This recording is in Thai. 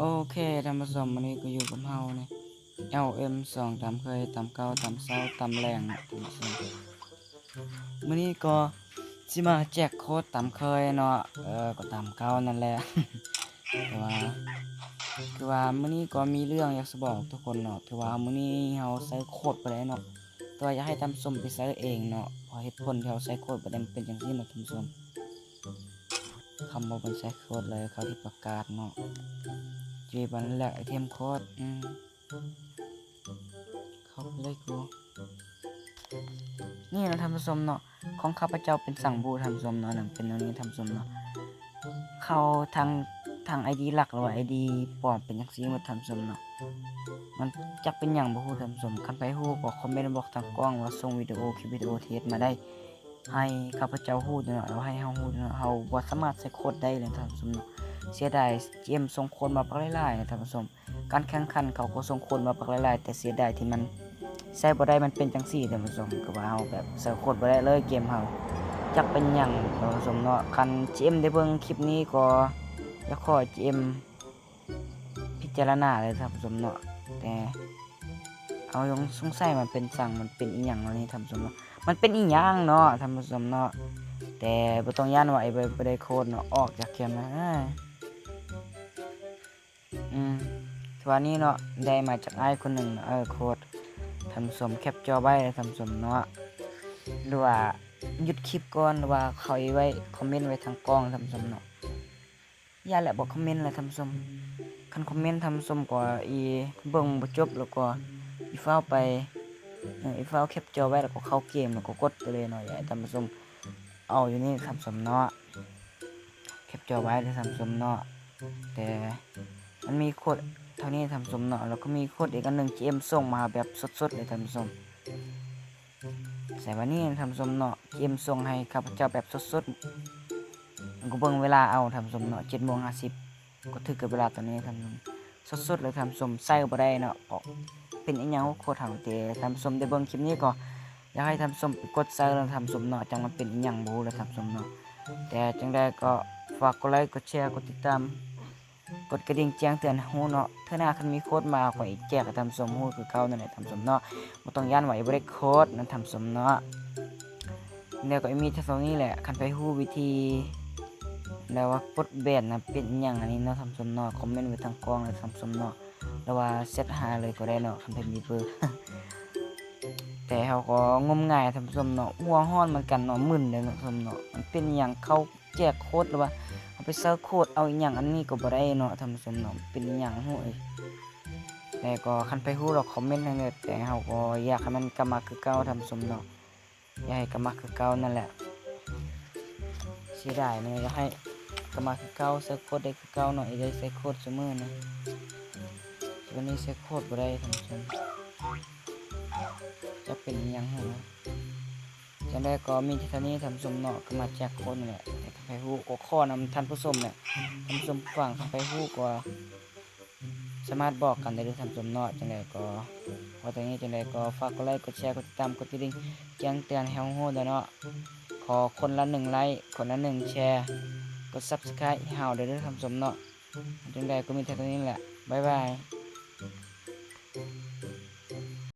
โอเคท่านผู้ชมวันนี้ก็อยู่กับเฮานี่ LM2 ตามเคยตามเก่าตามเช้าตามแรงท่านผู้ชมมื้อนี้ก็สิมาแจกโค้ดตามเคยเนาะก็ตามเก่านั่นแหละ แต่ว่าคือว่ามื้อนี้ก็มีเรื่องอยากสิบอกทุกคนเนาะคือว่ามื้อนี้เฮาใช้โค้ดบ่ได้เนาะแต่ว่าอยากให้ท่านผู้ชมไปใช้เองเนาะเพราะเหตุผลที่เฮาใช้โค้ดบ่ได้มันเป็นจังซี่เนาะท่านผู้ชมคำว่าเพิ่นใช้โค้ดเลยเขาที่ประกาศเนาะจีบันแลกไอเทมโค้ดเข้าไปเลยกูนี่นะท่านผู้ชมเนาะของข้าพเจ้าเป็นสั่งบูท่านผู้ชมเนาะนั่นเป็นอันนี้ท่านผู้ชมเนาะเข้าทาง ID หลักหรือว่า ID ปลอมเป็นจังซี่หมดท่านผู้ชมเนาะมันจักเป็นหยังบ่ฮู้ท่านผู้ชมคันไปฮู้ก็คอมเมนต์บอกทางกล้องว่าส่งวิดีโอคลิปวิดีโอเทสมาได้ให้ข้าพเจ้าฮู้เนาะแล้วให้เฮาฮู้เนาะเฮาบ่สามารถใช้โค้ดได้เลยท่านผู้ชมเนาะเสียดายเกมส่งโค้ดมาปักหลายๆนะท่านผู้ชมการแข่งขันเขาก็ส่งโค้ดมาปักหลายๆแต่เสียดายที่มันใช้บ่ได้มันเป็นจังซี่ท่านผู้ชมก็ว่าเฮาแบบใช้โค้ดบ่ได้เลยเกมเฮาจักเป็นหยังท่านผู้ชมเนาะคัน GM ได้เบิ่งคลิปนี้ก็อยากขอ GM พิจารณาเลยท่านผู้ชมเนาะแต่เอายังสงสัยมันเป็นสั่งมันเป็นอีหยังวะนี่ท่านผู้ชมเนาะมันเป็นอีหยังเนาะท่านผู้ชมเนาะแต่บ่ต้องย้านว่าไอ้บ่ได้โค้ดเนาะออกจากเกมนะทัวนี้เนาะได้มาจากไอ้คนหนึ่งโค้ดท่านผู้ชมแคปจอไว้ท่านผู้ชมเนาะหรือว่าหยุดคลิปก่อนหรือว่าเขาไว้คอมเมนต์ไว้ทางกล้องท่านผู้ชมเนาะอย่าแหละบอกคอมเมนต์เลยท่านผู้ชมคันคอมเมนต์ท่านผู้ชมก็เบิ่งบ่จบแล้วก็ฟ้าวไปฟ้าวแคปจอไว้แล้วก็เข้าเกมแล้วก็กดไปเลยเนาะอย่าให้ท่านผู้ชมเอาอยู่นี่ท่านผู้ชมเนาะแคปจอไว้เลยท่านผู้ชมเนาะแต่มันมีโค้ดเท่านี้ท่านผู้ชมเนาะแล้วก็มีโค้ดอีกอันนึง GM ส่งมาแบบสดๆเลยท่านผู้ชมใส่วันนี้ท่านผู้ชมเนาะ GM ส่งให้ข้าพเจ้าแบบสดๆก็เบิ่งเวลาเอาท่านผู้ชมเนาะ 7:50 ก็ถึงกับเวลาตอนนี้ท่านผู้ชมสดๆเลยท่านผู้ชมใส่บ่ได้เนาะเป็นอีหยังโค้ดทางแต่ท่านผู้ชมได้เบิ่งคลิปนี้ก็อยากให้ท่านผู้ชมกดใส่แล้วท่านผู้ชมเนาะจังมันเป็นอีหยังบ่รู้แล้วท่านผู้ชมเนาะแต่จังได๋ก็ฝากกดไลค์กดแชร์กดติดตามกดกระดิ่งแจ้งเตือนฮู้เนาะเทื่อหน้าคันมีโค้ดมาก็อีกแจกให้ท่านผู้ชมฮู้คือเก่านั่นแหละท่านผู้ชมเนาะบ่ต้องย้านว่าบ่ได้โค้ดนั่นท่านผู้ชมเนาะแล้วก็มีเท่านี้แหละคันไปฮู้วิธีแล้วว่ากดแบนน่ะเป็นหยังอันนี้เนาะท่านผู้ชมเนาะคอมเมนต์ไว้ทางกล้องเลยท่านผู้ชมเนาะแล้วว่าเซตหาเลยก็ได้เนาะคันเพิ่นมีเบอร์ แต่เขาก็งมงายท่านผู้ชมเนาะหัวร้อนเหมือนกันเนาะมึนเลยท่านผู้ชมเนาะมันเป็นหยังเขาแจกโค้ดหรือว่าเอาไปเซิร์ชโค้ดเอาอีหยังอันนี้ก็บ่ได้เนาะท่านผู้ชมเนาะเป็นอีหยังฮู้แต่ก็คันไปฮู้ดอกคอมเมนต์ทางเน็ตแต่เขาก็อยากให้มันกลับมาคือเก่าท่านผู้ชมเนาะอยากให้กลับมาคือเก่านั่นแหละเสียดายเนาะอยากให้กลับมาคือเก่าเซิร์ชโค้ดได้คือเก่าเนาะได้ใส่โค้ดซุมื้อนะวันนี้ใส่โค้ดบ่ได้ท่านผู้ชมจะเป็นยังไงจังได้ก็มีเท่านี้ท่านผู้ชมเนาะก็มาแจกโค้ดนี่แหละแต่ไปฮู้ก็ข้อนำท่านผู้ชมเนี่ยท่านผู้ชมฟังไปฮู้ก็สามารถบอกกันได้ด้วยท่านผู้ชมเนาะจังได๋ก็พอตรงนี้จังได๋ก็ฝากกดไลค์กดแชร์กดติดตามกดกระดิ่งแจ้งเตือนให้เฮาฮู้ด้วยเนาะขอคนละ1ไลค์คนละ1แชร์กด Subscribe ให้เฮาด้วยท่านผู้ชมเนาะจังได๋ก็มีเท่านี้แหละบ๊ายบาย